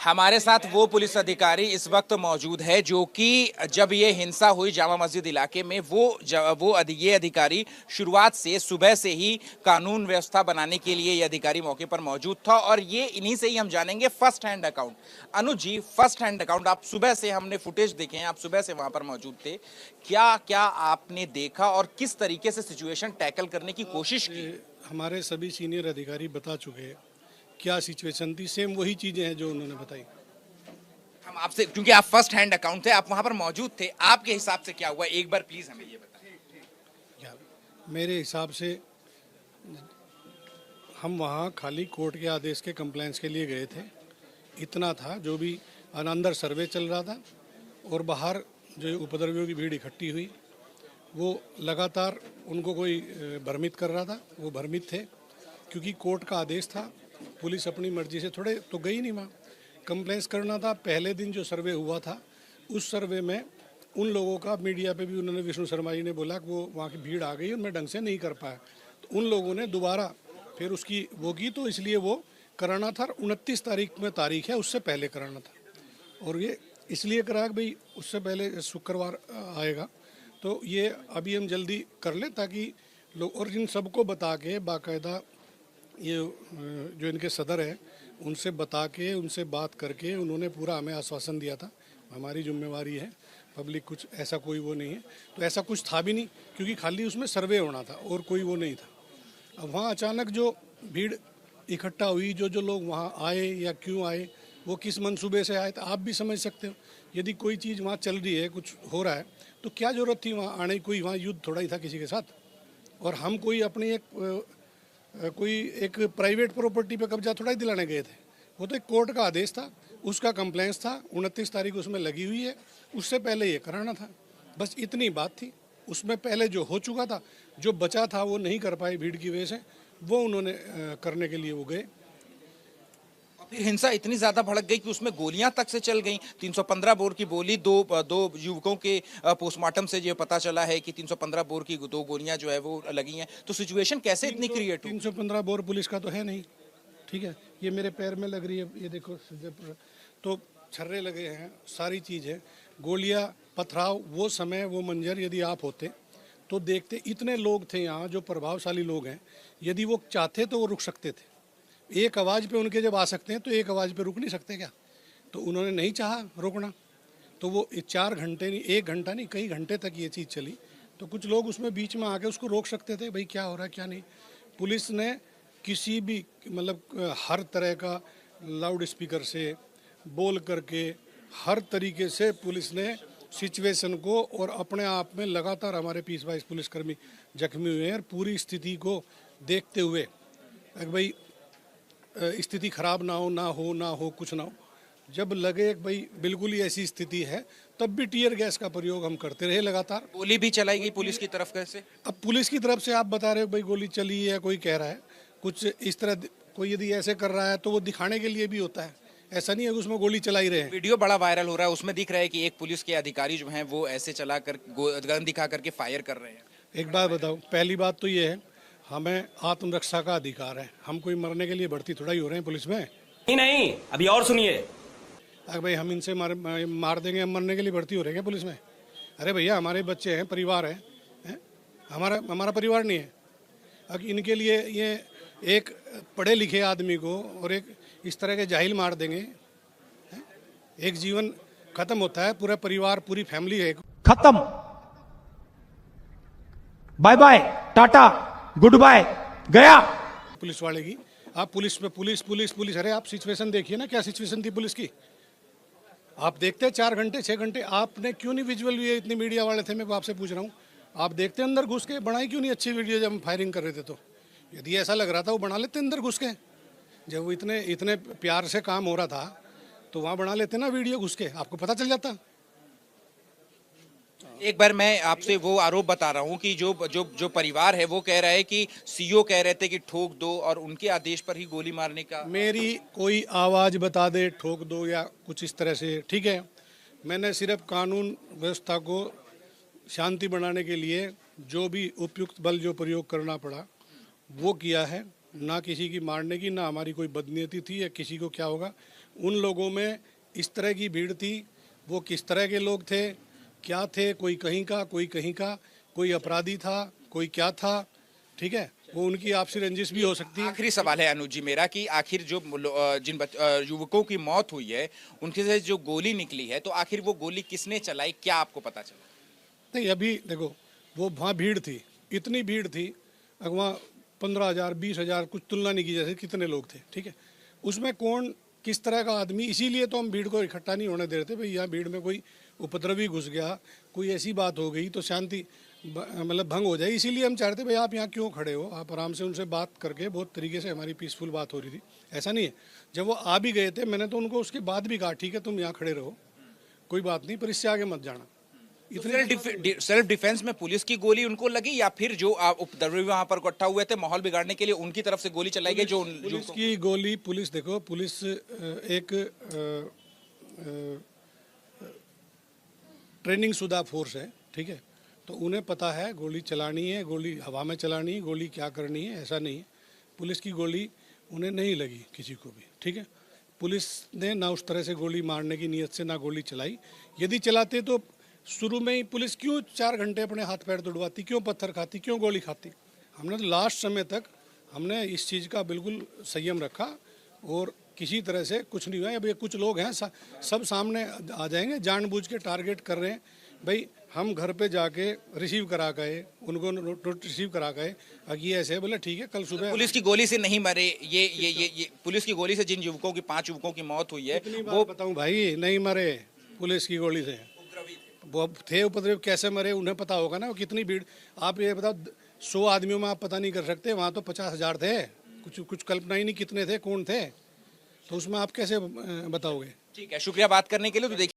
हमारे साथ वो पुलिस अधिकारी इस वक्त मौजूद है जो कि जब ये हिंसा हुई जामा मस्जिद इलाके में ये अधिकारी शुरुआत से सुबह से ही कानून व्यवस्था बनाने के लिए ये अधिकारी मौके पर मौजूद था और ये इन्हीं से ही हम जानेंगे फर्स्ट हैंड अकाउंट। अनुज जी, फर्स्ट हैंड अकाउंट, आप सुबह से, हमने फुटेज देखे हैं, आप सुबह से वहां पर मौजूद थे, क्या क्या आपने देखा और किस तरीके से सिचुएशन टैकल करने की कोशिश की? हमारे सभी सीनियर अधिकारी बता चुके हैं क्या सिचुएशन थी, सेम वही चीजें हैं जो उन्होंने बताई। हम आपसे, क्योंकि आप फर्स्ट हैंड अकाउंट थे, आप वहां पर मौजूद थे, आपके हिसाब से क्या हुआ, एक बार प्लीज हमें ये बताएं। मेरे हिसाब से हम वहाँ खाली कोर्ट के आदेश के कंप्लेंट्स के लिए गए थे, इतना था। जो भी अंदर सर्वे चल रहा था और बाहर जो उपद्रवियों की भीड़ इकट्ठी हुई, वो लगातार उनको कोई भ्रमित कर रहा था। वो भ्रमित थे क्योंकि कोर्ट का आदेश था। पुलिस अपनी मर्जी से थोड़े तो गई नहीं वहाँ, कंप्लेंट्स करना था। पहले दिन जो सर्वे हुआ था उस सर्वे में उन लोगों का, मीडिया पे भी उन्होंने, विष्णु शर्मा जी ने बोला कि वो वहाँ की भीड़ आ गई और मैं ढंग से नहीं कर पाया, तो उन लोगों ने दोबारा फिर उसकी वो की, तो इसलिए वो कराना था। 29 तारीख में तारीख है, उससे पहले कराना था। और ये इसलिए करा कि भाई उससे पहले शुक्रवार आएगा, तो ये अभी हम जल्दी कर लें ताकि लोग, और इन सबको बता के बाकायदा ये जो इनके सदर है उनसे बता के, उनसे बात करके उन्होंने पूरा हमें आश्वासन दिया था हमारी जिम्मेवारी है, पब्लिक कुछ ऐसा कोई वो नहीं है। तो ऐसा कुछ था भी नहीं क्योंकि खाली उसमें सर्वे होना था और कोई वो नहीं था। अब वहाँ अचानक जो भीड़ इकट्ठा हुई, जो लोग वहाँ आए या क्यों आए, वो किस मंसूबे से आए, तो आप भी समझ सकते हो। यदि कोई चीज़ वहाँ चल रही है, कुछ हो रहा है, तो क्या ज़रूरत थी वहाँ आने की? कोई वहाँ युद्ध थोड़ा ही था किसी के साथ। और हम कोई अपनी एक प्राइवेट प्रॉपर्टी पे कब्जा थोड़ा ही दिलाने गए थे। वो तो एक कोर्ट का आदेश था, उसका कंप्लेंस था, 29 तारीख उसमें लगी हुई है, उससे पहले ये कराना था। बस इतनी बात थी। उसमें पहले जो हो चुका था, जो बचा था वो नहीं कर पाए भीड़ की वजह से, वो उन्होंने करने के लिए वो गए। फिर हिंसा इतनी ज्यादा भड़क गई कि उसमें गोलियां तक से चल गई। 315 बोर की बोली, दो युवकों के पोस्टमार्टम से ये पता चला है कि 315 बोर की 2 गोलियां जो है वो लगी हैं। तो सिचुएशन कैसे इतनी क्रिएट हुई? 315 बोर पुलिस का तो है नहीं, ठीक है। ये मेरे पैर में लग रही है, ये देखो, तो छर्रे लगे हैं, सारी चीज़ है, गोलियां, पथराव। वो समय, वो मंजर यदि आप होते तो देखते। इतने लोग थे यहाँ जो प्रभावशाली लोग हैं, यदि वो चाहते तो वो रुक सकते थे। एक आवाज़ पे उनके जब आ सकते हैं तो एक आवाज़ पे रुक नहीं सकते क्या? तो उन्होंने नहीं चाहा रोकना, तो वो 4 घंटे नहीं, 1 घंटा नहीं, कई घंटे तक ये चीज़ चली। तो कुछ लोग उसमें बीच में आके उसको रोक सकते थे, भाई क्या हो रहा है क्या नहीं। पुलिस ने किसी भी, मतलब हर तरह का लाउड स्पीकर से बोल करके, हर तरीके से पुलिस ने सिचुएशन को, और अपने आप में लगातार हमारे 20-22 पुलिसकर्मी जख्मी हुए हैं। और पूरी स्थिति को देखते हुए भाई स्थिति खराब ना हो कुछ ना हो, जब लगे भाई बिल्कुल ही ऐसी स्थिति है, तब भी टीयर गैस का प्रयोग हम करते रहे लगातार। गोली भी चलाई गई पुलिस की तरफ कैसे? अब पुलिस की तरफ से आप बता रहे हो भाई गोली चली है, कोई कह रहा है कुछ इस तरह। कोई यदि ऐसे कर रहा है तो वो दिखाने के लिए भी होता है, ऐसा नहीं है कि उसमें गोली चला ही रहे हैं। वीडियो बड़ा वायरल हो रहा है, उसमें दिख रहा है कि एक पुलिस के अधिकारी जो हैं वो ऐसे चला कर गन दिखा करके फायर कर रहे हैं। एक बात बताओ, पहली बात तो ये है, हमें आत्मरक्षा का अधिकार है। हम कोई मरने के लिए भर्ती थोड़ा ही हो रहे हैं पुलिस में। नहीं, अभी और सुनिए। अरे भाई हम इनसे मार देंगे, हम मरने के लिए भर्ती हो रहे हैं पुलिस में? अरे भैया हमारे बच्चे हैं, परिवार है? हमारा परिवार नहीं है? अब इनके लिए ये एक पढ़े लिखे आदमी को और एक इस तरह के जाहिल मार देंगे? एक जीवन खत्म होता है, पूरा परिवार, पूरी फैमिली है खत्म। Bye bye, tata, goodbye, गया पुलिस वाले की। आप पुलिस पे पुलिस, अरे आप सिचुएशन देखिए ना, क्या सिचुएशन थी पुलिस की। आप देखते 4 घंटे 6 घंटे, आपने क्यों नहीं विजुअल, ये इतने मीडिया वाले थे, मैं आपसे पूछ रहा हूँ, आप देखते अंदर घुस के, बनाई क्यों नहीं अच्छी वीडियो जब हम फायरिंग कर रहे थे? तो यदि ऐसा लग रहा था वो बना लेते अंदर घुस के। जब वो इतने प्यार से काम हो रहा था तो वहाँ बना लेते ना वीडियो घुस के, आपको पता चल जाता। एक बार मैं आपसे वो आरोप बता रहा हूँ कि जो परिवार है वो कह रहा है कि सीओ कह रहे थे कि ठोक दो और उनके आदेश पर ही गोली मारने का। मेरी कोई आवाज़ बता दे ठोक दो या कुछ इस तरह से, ठीक है। मैंने सिर्फ कानून व्यवस्था को शांति बनाने के लिए जो भी उपयुक्त बल जो प्रयोग करना पड़ा वो किया है। ना किसी की मारने की, ना हमारी कोई बदनीयती थी या किसी को क्या होगा। उन लोगों में इस तरह की भीड़ थी, वो किस तरह के लोग थे, क्या थे, कोई कहीं का, कोई कहीं का, कोई अपराधी था, कोई क्या था, ठीक है, वो उनकी आपसी रंजिश भी हो सकती है। आखिरी सवाल है अनुज जी मेरा कि आखिर जो युवकों की मौत हुई है उनके से जो गोली निकली है, तो आखिर वो गोली किसने चलाई, क्या आपको पता चला? नहीं, अभी देखो, वो वहाँ भीड़ थी, इतनी भीड़ थी, वहाँ 15,000 20,000 कुछ तुलना नहीं की जैसे कितने लोग थे, ठीक है। उसमें कौन किस तरह का आदमी, इसीलिए तो हम भीड़ को इकट्ठा नहीं होने दे रहे थे भाई। यहाँ भीड़ में कोई उपद्रवी घुस गया, कोई ऐसी बात हो गई तो शांति मतलब भंग हो जाए, इसीलिए हम चाहते भाई आप यहाँ क्यों खड़े हो, आप आराम से उनसे बात करके बहुत तरीके से हमारी पीसफुल बात हो रही थी। ऐसा नहीं है, जब वो आ भी गए थे मैंने तो उनको उसके बाद भी कहा ठीक है तुम यहाँ खड़े रहो, कोई बात नहीं, पर इससे आगे मत जाना। सेल्फ डिफेंस में पुलिस की गोली उनको लगी या फिर जो उपद्रवी वहां पर इकट्ठा हुए थे माहौल बिगाड़ने के लिए उनकी तरफ से गोली चलाई गई? जो पुलिस की गोली, पुलिस देखो, पुलिस एक ट्रेनिंग शुदा फोर्स है, ठीक है, तो उन्हें पता है गोली चलानी है, गोली हवा में चलानी है, गोली क्या करनी है, ऐसा नहीं है। पुलिस की गोली उन्हें नहीं लगी किसी को भी, ठीक है। पुलिस ने ना उस तरह से गोली मारने की नीयत से ना गोली चलाई। यदि चलाते तो शुरू में ही पुलिस क्यों 4 घंटे अपने हाथ पैर तुड़वाती, क्यों पत्थर खाती, क्यों गोली खाती? हमने तो लास्ट समय तक हमने इस चीज़ का बिल्कुल संयम रखा और किसी तरह से कुछ नहीं हुआ। अब ये कुछ लोग हैं सब सामने आ जाएंगे, जानबूझ के टारगेट कर रहे हैं भाई। हम घर पे जाके रिसीव करा गए, उनको रिसीव करा गए, ये ऐसे बोले ठीक है कल सुबह। पुलिस की गोली से नहीं मरे ये पुलिस की गोली से जिन युवकों की 5 युवकों की मौत हुई है वो बताऊं भाई, नहीं मरे पुलिस की गोली से, वो थे उपद्रव, कैसे मरे उन्हें पता होगा ना। वो कितनी भीड़, आप ये बताओ 100 आदमियों में आप पता नहीं कर सकते, वहाँ तो 50,000 थे, कुछ कल्पना ही नहीं कितने थे, कौन थे, तो उसमें आप कैसे बताओगे? ठीक है, शुक्रिया बात करने के लिए। तो देखिए